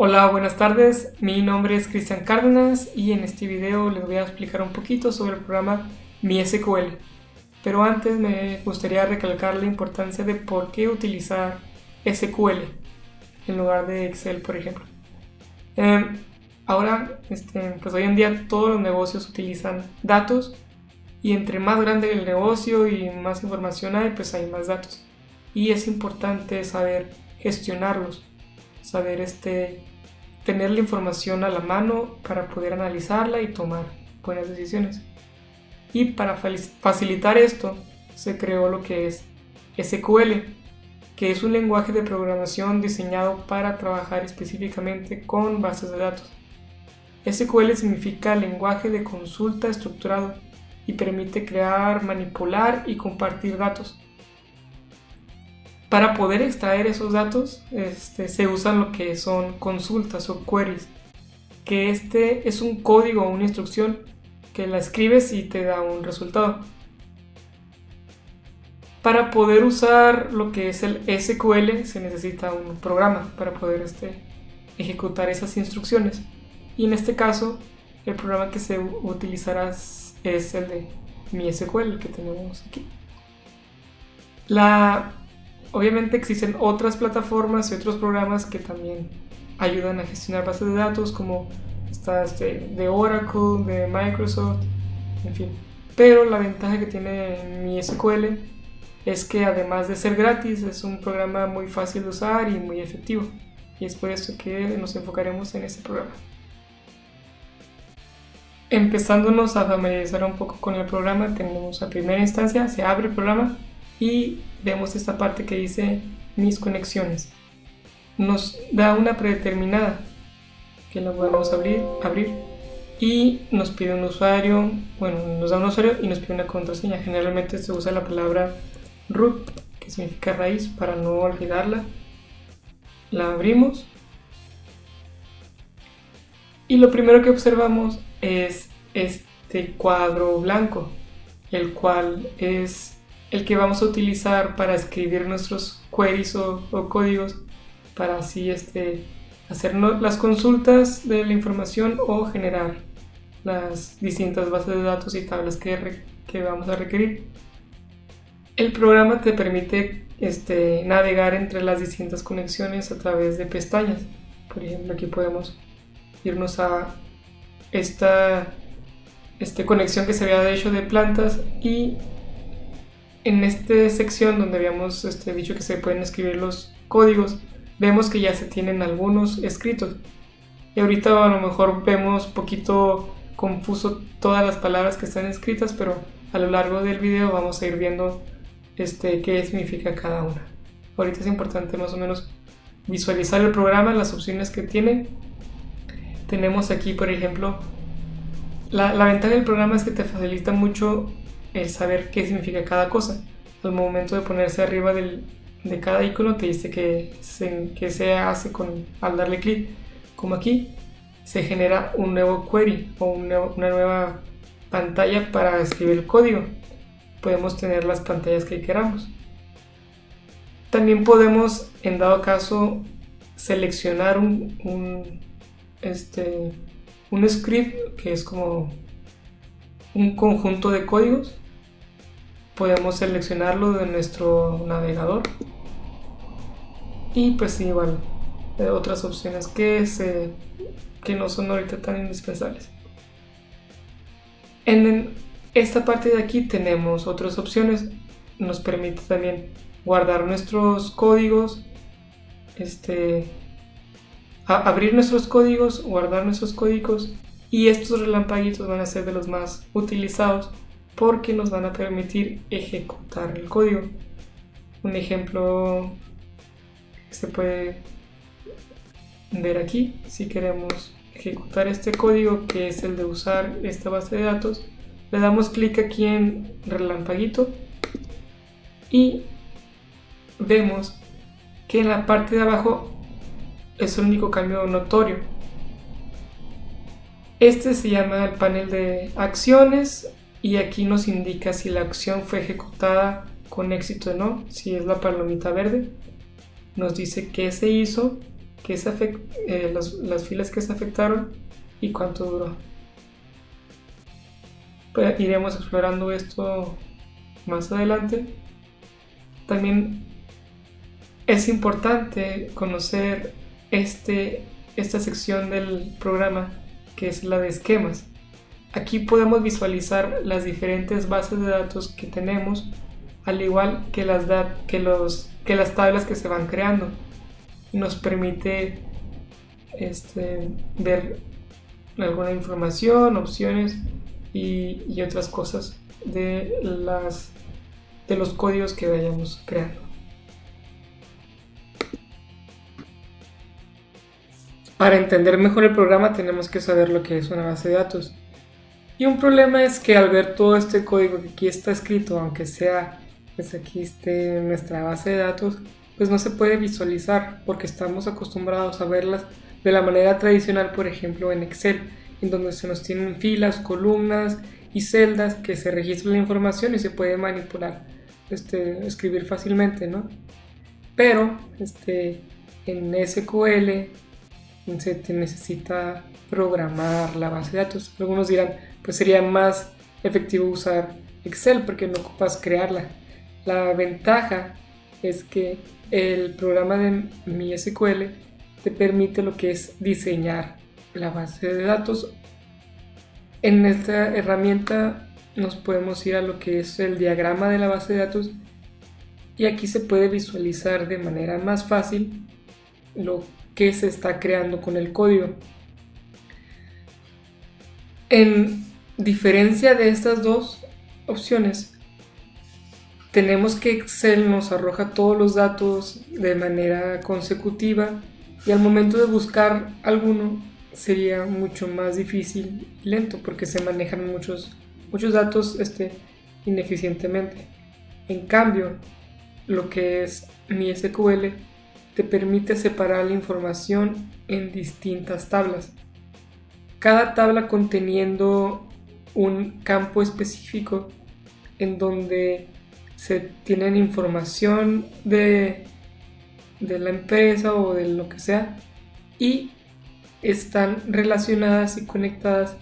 Hola, buenas tardes. Mi nombre es Cristian Cárdenas y en este video les voy a explicar un poquito sobre el programa MySQL. Pero antes me gustaría recalcar la importancia de por qué utilizar SQL en lugar de Excel, por ejemplo. Ahora, pues hoy en día todos los negocios utilizan datos y entre más grande el negocio y más información hay, pues hay más datos. Y es importante saber gestionarlos, saber tener la información a la mano para poder analizarla y tomar buenas decisiones. Y para facilitar esto se creó lo que es SQL, que es un lenguaje de programación diseñado para trabajar específicamente con bases de datos. SQL significa lenguaje de consulta estructurado y permite crear, manipular y compartir datos. Para poder extraer esos datos se usan lo que son consultas o queries, que es un código o una instrucción que la escribes y te da un resultado. Para poder usar lo que es el SQL se necesita un programa para poder ejecutar esas instrucciones, y en este caso el programa que se utilizará es el de MySQL, el que tenemos aquí. Obviamente existen otras plataformas y otros programas que también ayudan a gestionar bases de datos, como está de Oracle, de Microsoft, en fin. Pero la ventaja que tiene MySQL es que además de ser gratis, es un programa muy fácil de usar y muy efectivo. Y es por eso que nos enfocaremos en este programa. Empezándonos a familiarizar un poco con el programa, tenemos a primera instancia, se abre el programa y vemos esta parte que dice mis conexiones. Nos da una predeterminada que la podemos abrir y nos pide un usuario, nos da un usuario y nos pide una contraseña. Generalmente se usa la palabra root, que significa raíz, para no olvidarla. La abrimos y lo primero que observamos es este cuadro blanco, el cual es el que vamos a utilizar para escribir nuestros queries o códigos, para así hacer las consultas de la información o generar las distintas bases de datos y tablas que vamos a requerir. El programa te permite navegar entre las distintas conexiones a través de pestañas. Por ejemplo, aquí podemos irnos a esta conexión que se había hecho de plantas, y en esta sección donde habíamos dicho que se pueden escribir los códigos, vemos que ya se tienen algunos escritos. Y ahorita a lo mejor vemos poquito confuso todas las palabras que están escritas, pero a lo largo del video vamos a ir viendo qué significa cada una. Ahorita es importante más o menos visualizar el programa, las opciones que tiene. Tenemos aquí, por ejemplo, la ventaja del programa es que te facilita mucho el saber qué significa cada cosa. Al momento de ponerse arriba de cada icono te dice que se hace al darle clic, como aquí se genera un nuevo query o una nueva pantalla para escribir el código. Podemos tener las pantallas que queramos. También podemos, en dado caso, seleccionar un script que es como un conjunto de códigos. Podemos seleccionarlo de nuestro navegador y pues igual otras opciones que no son ahorita tan indispensables. En esta parte de aquí tenemos otras opciones. Nos permite también guardar nuestros códigos, abrir nuestros códigos, guardar nuestros códigos, y estos relampaguitos van a ser de los más utilizados porque nos van a permitir ejecutar el código. Un ejemplo que se puede ver aquí: si queremos ejecutar este código, que es el de usar esta base de datos, le damos clic aquí en relampaguito y vemos que en la parte de abajo es el único cambio notorio. Se llama el panel de acciones, y aquí nos indica si la acción fue ejecutada con éxito o no. Si es la palomita verde, nos dice qué se hizo las filas que se afectaron y cuánto duró. Pues iremos explorando esto más adelante. También es importante conocer esta sección del programa, que es la de esquemas. Aquí podemos visualizar las diferentes bases de datos que tenemos, al igual que las tablas que se van creando. Nos permite ver alguna información, opciones y otras cosas de los códigos que vayamos creando. Para entender mejor el programa tenemos que saber lo que es una base de datos. Y un problema es que al ver todo este código que aquí está escrito, aunque sea pues aquí esté en nuestra base de datos, pues no se puede visualizar porque estamos acostumbrados a verlas de la manera tradicional, por ejemplo en Excel, en donde se nos tienen filas, columnas y celdas que se registra la información y se puede manipular, escribir fácilmente, ¿no? Pero en SQL se necesita programar la base de datos. Algunos dirán, pues sería más efectivo usar Excel porque no ocupas crearla. La ventaja es que el programa de MySQL te permite lo que es diseñar la base de datos. En esta herramienta nos podemos ir a lo que es el diagrama de la base de datos y aquí se puede visualizar de manera más fácil lo que se está creando con el código. En diferencia de estas dos opciones, tenemos que Excel nos arroja todos los datos de manera consecutiva y al momento de buscar alguno sería mucho más difícil y lento porque se manejan muchos datos ineficientemente. En cambio, lo que es MySQL te permite separar la información en distintas tablas, cada tabla conteniendo un campo específico en donde se tienen información de la empresa o de lo que sea y están relacionadas y conectadas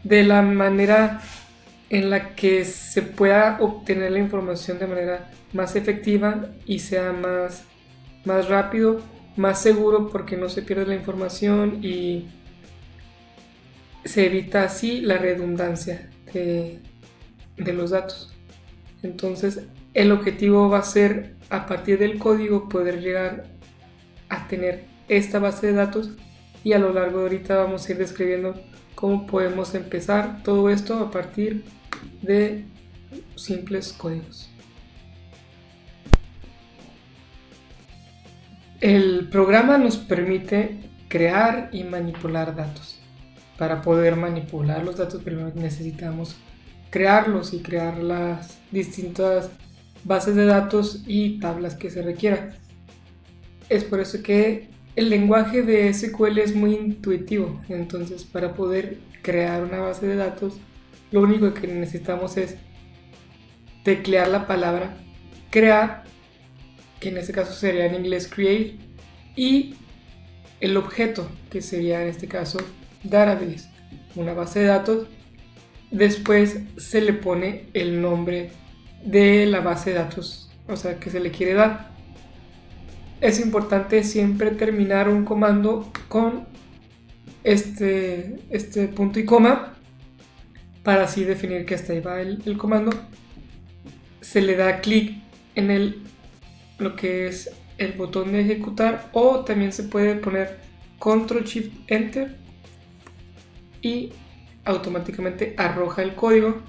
de la manera en la que se pueda obtener la información de manera más efectiva y sea más rápido, más seguro porque no se pierde la información y se evita así la redundancia de los datos. Entonces el objetivo va a ser a partir del código poder llegar a tener esta base de datos y a lo largo de ahorita vamos a ir describiendo cómo podemos empezar todo esto a partir de simples códigos. El programa nos permite crear y manipular datos. Para poder manipular los datos primero necesitamos crearlos y crear las distintas bases de datos y tablas que se requieran. Es por eso que el lenguaje de SQL es muy intuitivo. Entonces, para poder crear una base de datos, lo único que necesitamos es teclear la palabra crear, que en este caso sería en inglés create, y el objeto, que sería en este caso database, una base de datos. Después se le pone el nombre de la base de datos, o sea, que se le quiere dar. Es importante siempre terminar un comando con este punto y coma para así definir que hasta ahí va el comando. Se le da clic en lo que es el botón de ejecutar, o también se puede poner Control Shift Enter y automáticamente arroja el código.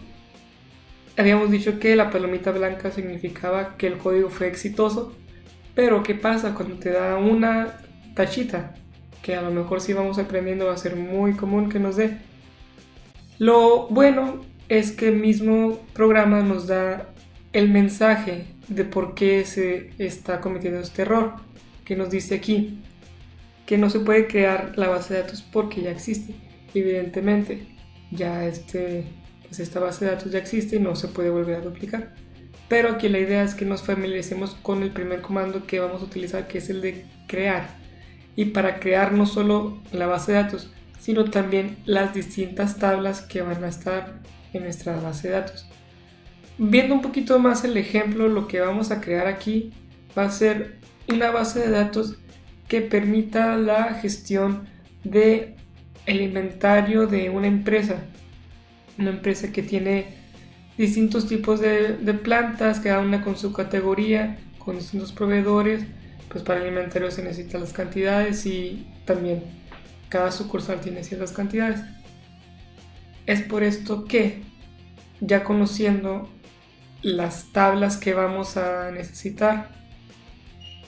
Habíamos dicho que la palomita blanca significaba que el código fue exitoso, pero ¿qué pasa cuando te da una tachita? Que a lo mejor si vamos aprendiendo va a ser muy común que nos dé. Lo bueno es que el mismo programa nos da el mensaje de por qué se está cometiendo este error, que nos dice aquí que no se puede crear la base de datos porque ya existe. Evidentemente ya esta base de datos ya existe y no se puede volver a duplicar, pero aquí la idea es que nos familiaricemos con el primer comando que vamos a utilizar, que es el de crear. y para crear no solo la base de datos, sino también las distintas tablas que van a estar en nuestra base de datos. Viendo un poquito más el ejemplo, lo que vamos a crear aquí va a ser una base de datos que permita la gestión de el inventario de una empresa que tiene distintos tipos de plantas, cada una con su categoría, con distintos proveedores. Pues para el inventario se necesitan las cantidades y también cada sucursal tiene ciertas cantidades. Es por esto que, ya conociendo las tablas que vamos a necesitar,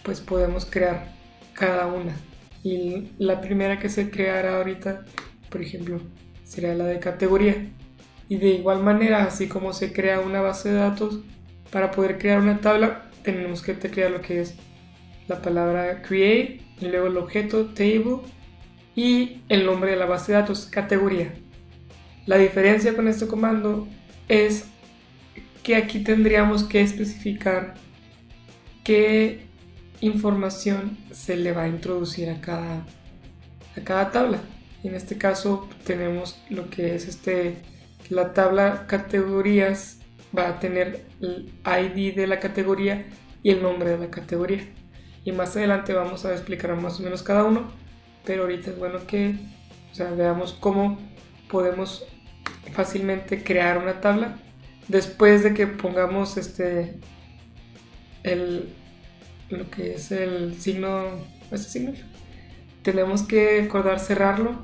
pues podemos crear cada una. Y la primera que se creará ahorita, por ejemplo, sería la de categoría. Y de igual manera, así como se crea una base de datos, para poder crear una tabla tenemos que teclear lo que es la palabra create y luego el objeto table y el nombre de la base de datos, categoría. La diferencia con este comando es que aquí tendríamos que especificar qué información se le va a introducir a cada tabla. En este caso tenemos lo que es la tabla categorías, va a tener el ID de la categoría y el nombre de la categoría. Y más adelante vamos a explicar más o menos cada uno, pero ahorita es bueno que veamos cómo podemos fácilmente crear una tabla después de que pongamos lo que es el signo, tenemos que acordar cerrarlo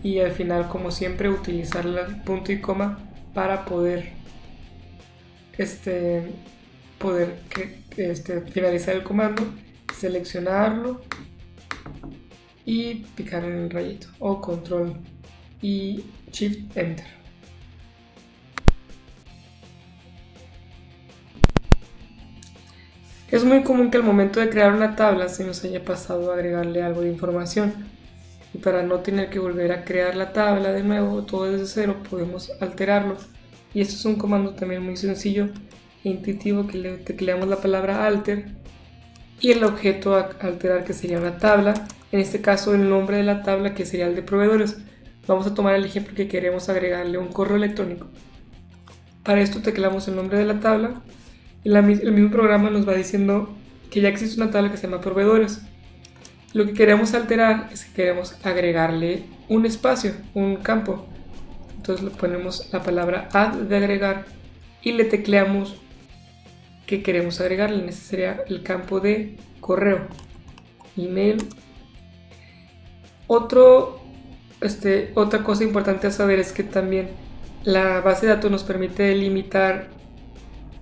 y al final, como siempre, utilizar el punto y coma para poder finalizar el comando, seleccionarlo y picar en el rayito o control y shift enter. Es muy común que al momento de crear una tabla se nos haya pasado a agregarle algo de información, y para no tener que volver a crear la tabla de nuevo todo desde cero podemos alterarlo, y esto es un comando también muy sencillo e intuitivo, que le tecleamos la palabra alter y el objeto a alterar, que sería una tabla, en este caso el nombre de la tabla, que sería el de proveedores. Vamos a tomar el ejemplo que queremos agregarle un correo electrónico. Para esto tecleamos el nombre de la tabla y el mismo programa nos va diciendo que ya existe una tabla que se llama proveedores. Lo que queremos alterar es que queremos agregarle un espacio, un campo. Entonces le ponemos la palabra add de agregar y le tecleamos que queremos agregarle. Ese sería el campo de correo, email. Otra cosa importante a saber es que también la base de datos nos permite limitar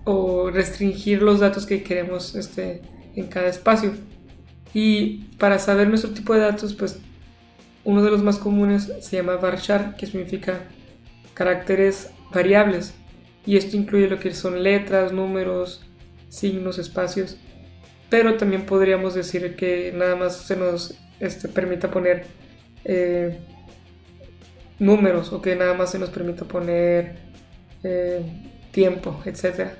o restringir los datos que queremos en cada espacio. Y para saber nuestro tipo de datos, pues uno de los más comunes se llama varchar, que significa caracteres variables, y esto incluye lo que son letras, números, signos, espacios, pero también podríamos decir que nada más se nos permita poner números, o que nada más se nos permita poner tiempo, etc.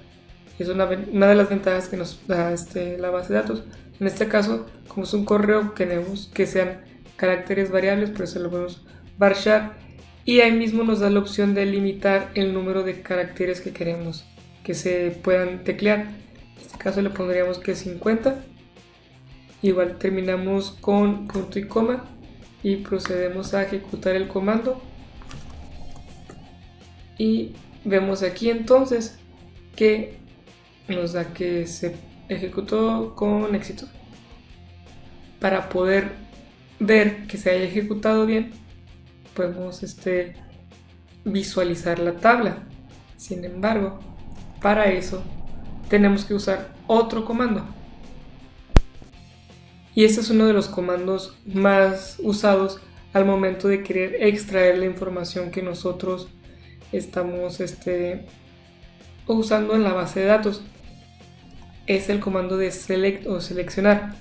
Es una de las ventajas que nos da la base de datos. En este caso, como es un correo, queremos que sean caracteres variables, por eso lo podemos varchar, y ahí mismo nos da la opción de limitar el número de caracteres que queremos que se puedan teclear. En este caso le pondríamos que 50. Igual terminamos con punto y coma y procedemos a ejecutar el comando, y vemos aquí entonces que nos da que se ejecutó con éxito. Para poder ver que se haya ejecutado bien, podemos visualizar la tabla. Sin embargo, para eso tenemos que usar otro comando, y este es uno de los comandos más usados al momento de querer extraer la información que nosotros estamos usando en la base de datos. Es el comando de select o seleccionar.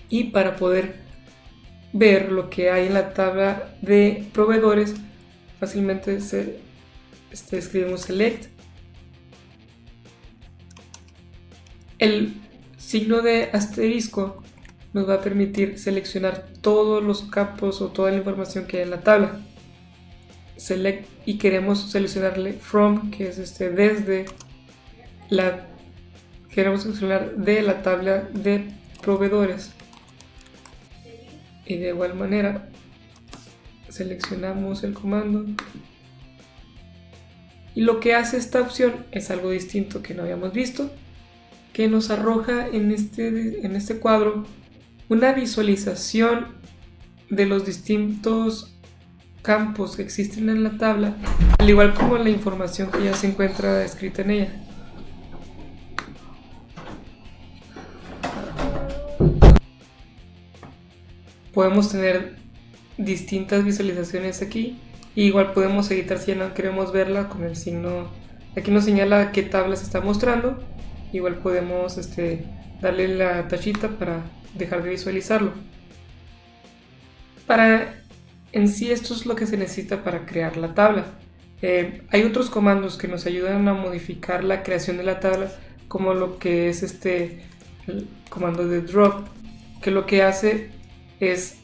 Y para poder ver lo que hay en la tabla de proveedores, fácilmente escribimos select, el signo de asterisco nos va a permitir seleccionar todos los campos o toda la información que hay en la tabla. Select, y queremos seleccionarle from, que es desde la, queremos seleccionar de la tabla de proveedores, y de igual manera seleccionamos el comando, y lo que hace esta opción es algo distinto que no habíamos visto, que nos arroja en este cuadro una visualización de los distintos campos que existen en la tabla, al igual como la información que ya se encuentra escrita en ella. Podemos tener distintas visualizaciones aquí, y igual podemos editar si ya no queremos verla con el signo. Aquí nos señala qué tabla se está mostrando. Igual podemos darle la tachita para dejar de visualizarlo. En sí, esto es lo que se necesita para crear la tabla. Hay otros comandos que nos ayudan a modificar la creación de la tabla, como lo que es el comando de drop, que lo que hace es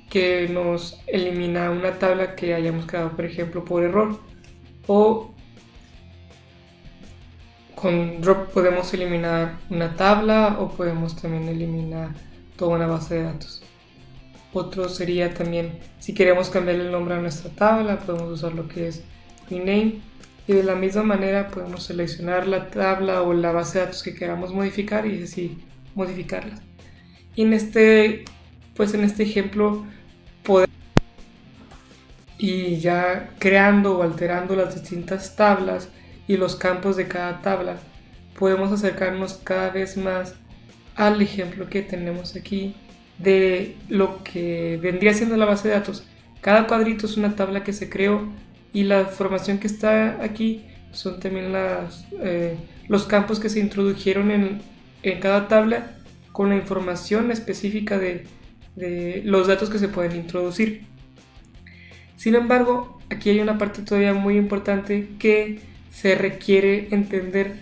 que nos elimina una tabla que hayamos creado, por ejemplo, por error. O con drop podemos eliminar una tabla, o podemos también eliminar toda una base de datos. Otro sería también, si queremos cambiarle el nombre a nuestra tabla, podemos usar lo que es rename, y de la misma manera podemos seleccionar la tabla o la base de datos que queramos modificar y así modificarlas. Y en este ejemplo y ya creando o alterando las distintas tablas y los campos de cada tabla, podemos acercarnos cada vez más al ejemplo que tenemos aquí de lo que vendría siendo la base de datos. Cada cuadrito es una tabla que se creó, y la información que está aquí son también los campos que se introdujeron en cada tabla, con la información específica de los datos que se pueden introducir. Sin embargo, aquí hay una parte todavía muy importante que se requiere entender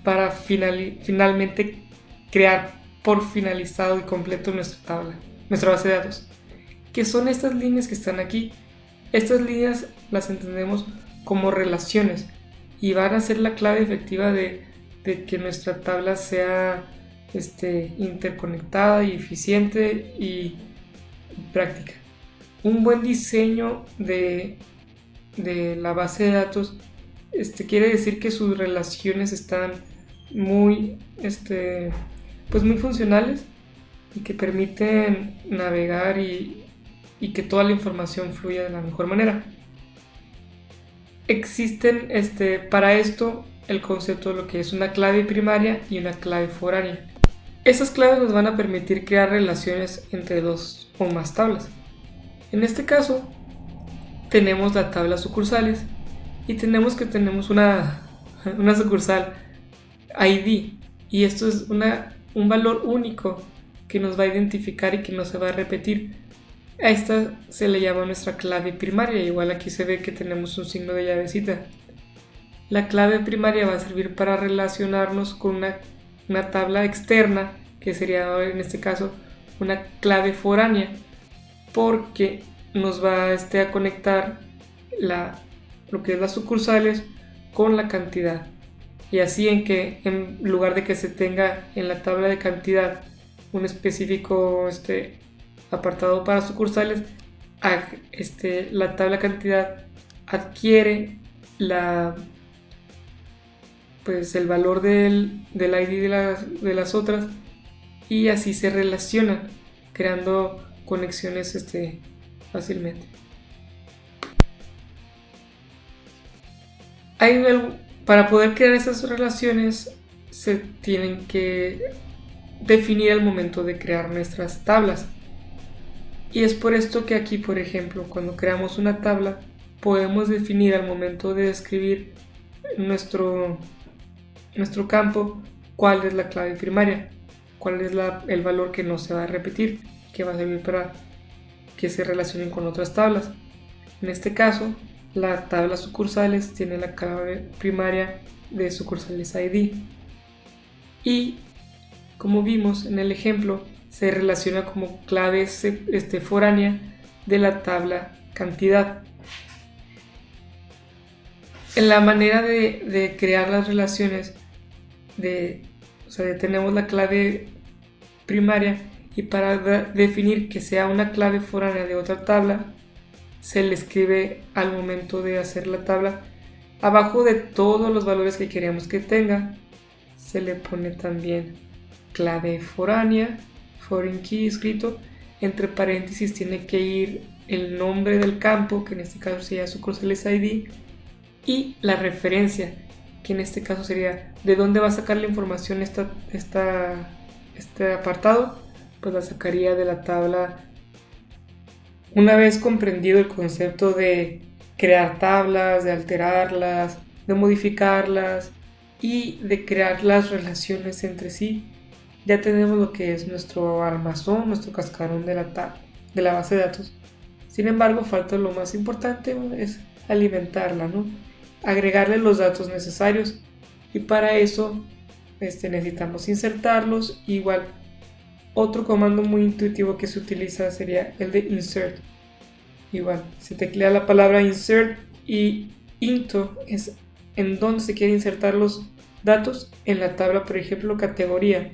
para finalmente crear por finalizado y completo nuestra base de datos, que son estas líneas que están aquí. Estas líneas las entendemos como relaciones y van a ser la clave efectiva de que nuestra tabla sea interconectada y eficiente y práctica. Un buen diseño de la base de datos quiere decir que sus relaciones están muy muy funcionales, y que permiten navegar y que toda la información fluya de la mejor manera. Existen para esto el concepto de lo que es una clave primaria y una clave foránea. Esas claves nos van a permitir crear relaciones entre dos o más tablas. En este caso tenemos la tabla sucursales, y tenemos una sucursal ID, y esto es un valor único que nos va a identificar y que no se va a repetir. A esta se le llama nuestra clave primaria. Igual aquí se ve que tenemos un signo de llavecita. La clave primaria va a servir para relacionarnos con una tabla externa, que sería en este caso una clave foránea, porque nos va a conectar lo que es las sucursales con la cantidad. Y así en lugar de que se tenga en la tabla de cantidad un específico apartado para sucursales, la tabla cantidad adquiere el valor del ID de las otras, y así se relacionan, creando conexiones fácilmente. Para poder crear esas relaciones se tienen que definir al momento de crear nuestras tablas, y es por esto que aquí, por ejemplo, cuando creamos una tabla, podemos definir al momento de escribir nuestro campo cuál es la clave primaria, cuál es el valor que no se va a repetir, que va a servir para que se relacionen con otras tablas. En este caso, la tabla sucursales tiene la clave primaria de sucursales ID, y como vimos en el ejemplo, se relaciona como clave foránea de la tabla cantidad. En la manera de crear las relaciones, tenemos la clave primaria, y para definir que sea una clave foránea de otra tabla, se le escribe al momento de hacer la tabla, abajo de todos los valores que queremos que tenga, se le pone también clave foránea, foreign key escrito, entre paréntesis tiene que ir el nombre del campo, que en este caso sería sucursales ID, y la referencia, que en este caso sería de dónde va a sacar la información este apartado, pues la sacaría de la tabla. Una vez comprendido el concepto de crear tablas, de alterarlas, de modificarlas y de crear las relaciones entre sí, ya tenemos lo que es nuestro armazón, nuestro cascarón de la base de datos. Sin embargo, falta lo más importante, es alimentarla, ¿no? Agregarle los datos necesarios, y para eso necesitamos insertarlos. Igual, otro comando muy intuitivo que se utiliza sería el de insert. Igual, se teclea la palabra insert, y into es en donde se quiere insertar los datos en la tabla, por ejemplo, categoría.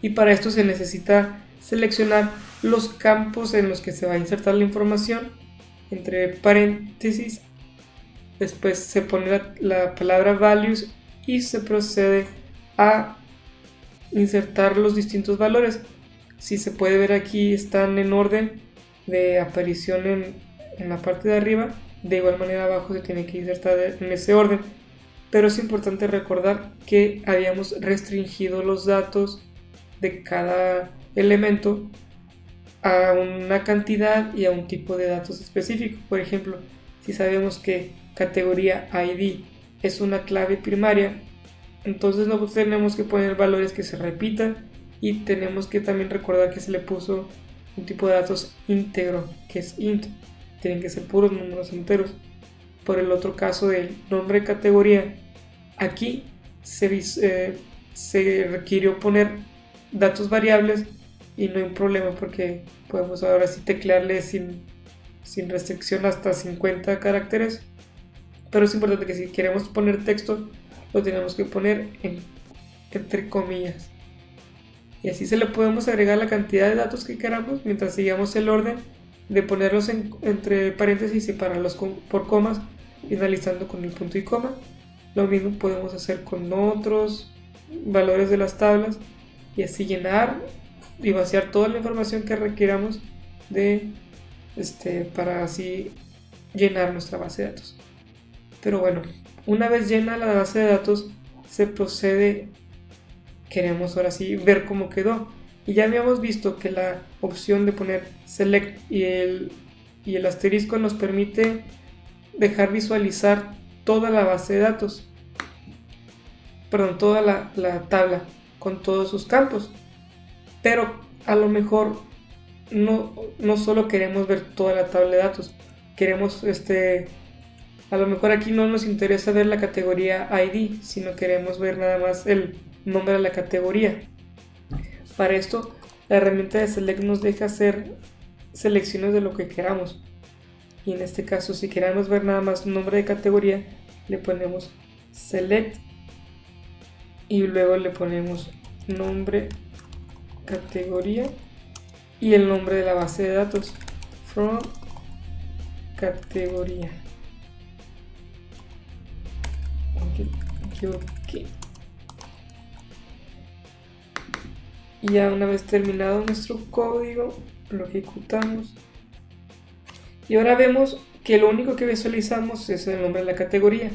Y para esto se necesita seleccionar los campos en los que se va a insertar la información, entre paréntesis. Después se pone la palabra values y se procede a insertar los distintos valores. Si se puede ver aquí, están en orden de aparición en la parte de arriba. De igual manera abajo se tiene que insertar en ese orden. Pero es importante recordar que habíamos restringido los datos de cada elemento a una cantidad y a un tipo de datos específico. Por ejemplo, si sabemos que categoría ID es una clave primaria, entonces no tenemos que poner valores que se repitan, y tenemos que también recordar que se le puso un tipo de datos íntegro, que es int. Tienen que ser puros números enteros. Por el otro caso del nombre de categoría, aquí se requirió poner datos variables, y no hay un problema porque podemos ahora sí teclearle sin restricción hasta 50 caracteres. Pero es importante que si queremos poner texto, lo tenemos que poner entre comillas. Y así se le podemos agregar la cantidad de datos que queramos mientras sigamos el orden de ponerlos entre paréntesis y separarlos por comas, finalizando con el punto y coma. Lo mismo podemos hacer con otros valores de las tablas, y así llenar y vaciar toda la información que requiramos para así llenar nuestra base de datos. Pero bueno, una vez llena la base de datos, se procede, queremos ahora sí ver cómo quedó. Y ya habíamos visto que la opción de poner select y el asterisco nos permite dejar visualizar toda la base de datos, toda la tabla con todos sus campos. Pero a lo mejor no solo queremos ver toda la tabla de datos, queremos a lo mejor aquí no nos interesa ver la categoría ID, sino queremos ver nada más el nombre de la categoría. Para esto, la herramienta de select nos deja hacer selecciones de lo que queramos. Y en este caso, si queremos ver nada más nombre de categoría, le ponemos select y luego le ponemos nombre, categoría y el nombre de la base de datos, from categoría. Okay. Y ya una vez terminado nuestro código, lo ejecutamos. Y ahora vemos que lo único que visualizamos es el nombre de la categoría.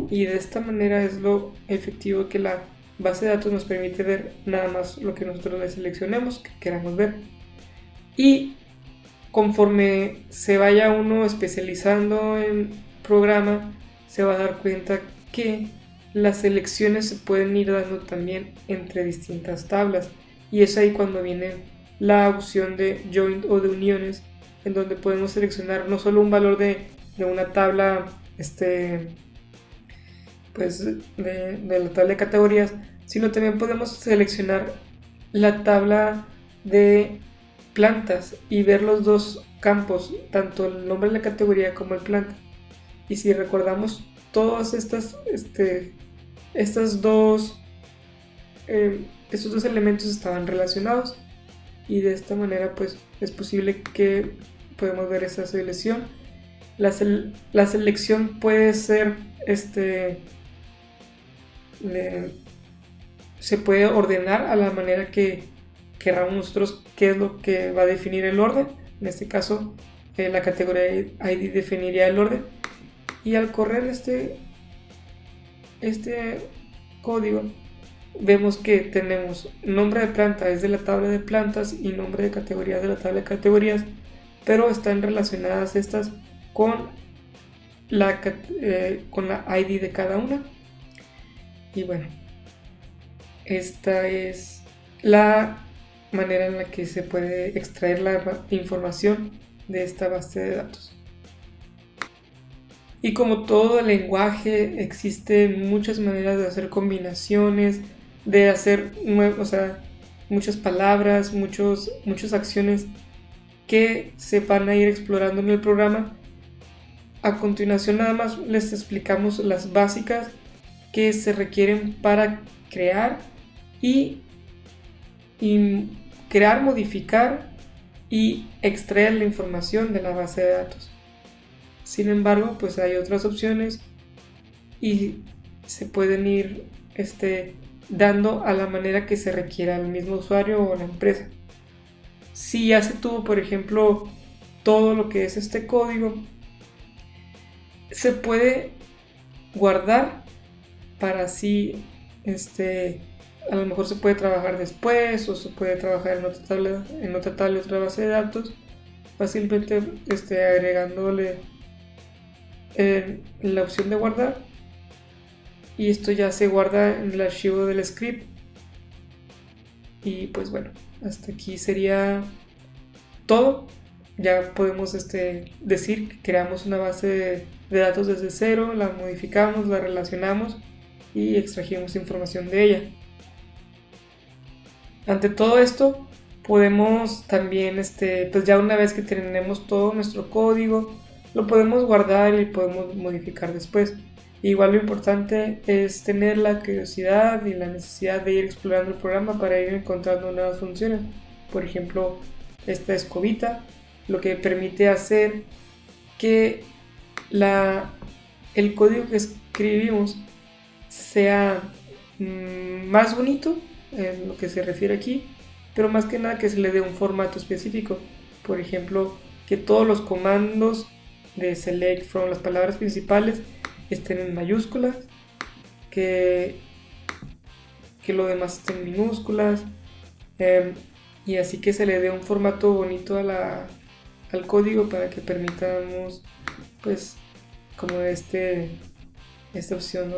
Y de esta manera es lo efectivo que la base de datos nos permite ver nada más lo que nosotros le seleccionemos, que queramos ver. Y conforme se vaya uno especializando en programa, se va a dar cuenta que las selecciones se pueden ir dando también entre distintas tablas. Y es ahí cuando viene la opción de join o de uniones, en donde podemos seleccionar no solo un valor de una tabla de la tabla de categorías, sino también podemos seleccionar la tabla de plantas y ver los dos campos, tanto el nombre de la categoría como el planta. Y si recordamos, todas estos dos elementos estaban relacionados, y de esta manera pues es posible que podemos ver esa selección. La selección puede ser se puede ordenar a la manera que queramos nosotros, qué es lo que va a definir el orden. En este caso la categoría ID definiría el orden, y al correr este código vemos que tenemos nombre de planta es de la tabla de plantas y nombre de categoría de la tabla de categorías, pero están relacionadas estas con la ID de cada una. Y bueno, esta es la manera en la que se puede extraer la información de esta base de datos. Y como todo lenguaje, existen muchas maneras de hacer combinaciones, de hacer muchas palabras, muchas acciones que se van a ir explorando en el programa. A continuación nada más les explicamos las básicas que se requieren para crear y crear, modificar y extraer la información de la base de datos. Sin embargo, pues hay otras opciones y se pueden ir dando a la manera que se requiera al mismo usuario o la empresa. Si ya se tuvo, por ejemplo, todo lo que es este código, se puede guardar para así, a lo mejor se puede trabajar después, o se puede trabajar en otra tabla, otra base de datos, fácilmente agregándole la opción de guardar, y esto ya se guarda en el archivo del script. Y pues bueno, hasta aquí sería todo. Ya podemos decir que creamos una base de datos desde cero, la modificamos, la relacionamos y extrajimos información de ella. Ante todo esto, podemos también, pues ya una vez que tenemos todo nuestro código, lo podemos guardar y podemos modificar después. Igual lo importante es tener la curiosidad y la necesidad de ir explorando el programa para ir encontrando nuevas funciones. Por ejemplo, esta escobita lo que permite hacer que el código que escribimos sea más bonito en lo que se refiere aquí, pero más que nada que se le dé un formato específico. Por ejemplo, que todos los comandos de select from, las palabras principales, estén en mayúsculas, que lo demás estén en minúsculas, y así que se le dé un formato bonito al código para que permitamos, pues, como esta opción, ¿no?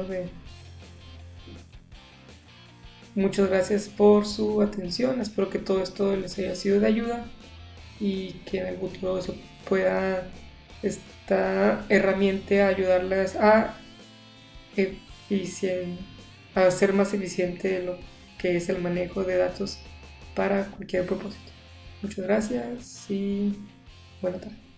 Muchas gracias por su atención, espero que todo esto les haya sido de ayuda y que en el futuro eso pueda, esta herramienta, ayudarles a ser más eficiente lo que es el manejo de datos para cualquier propósito. Muchas gracias y buena tarde.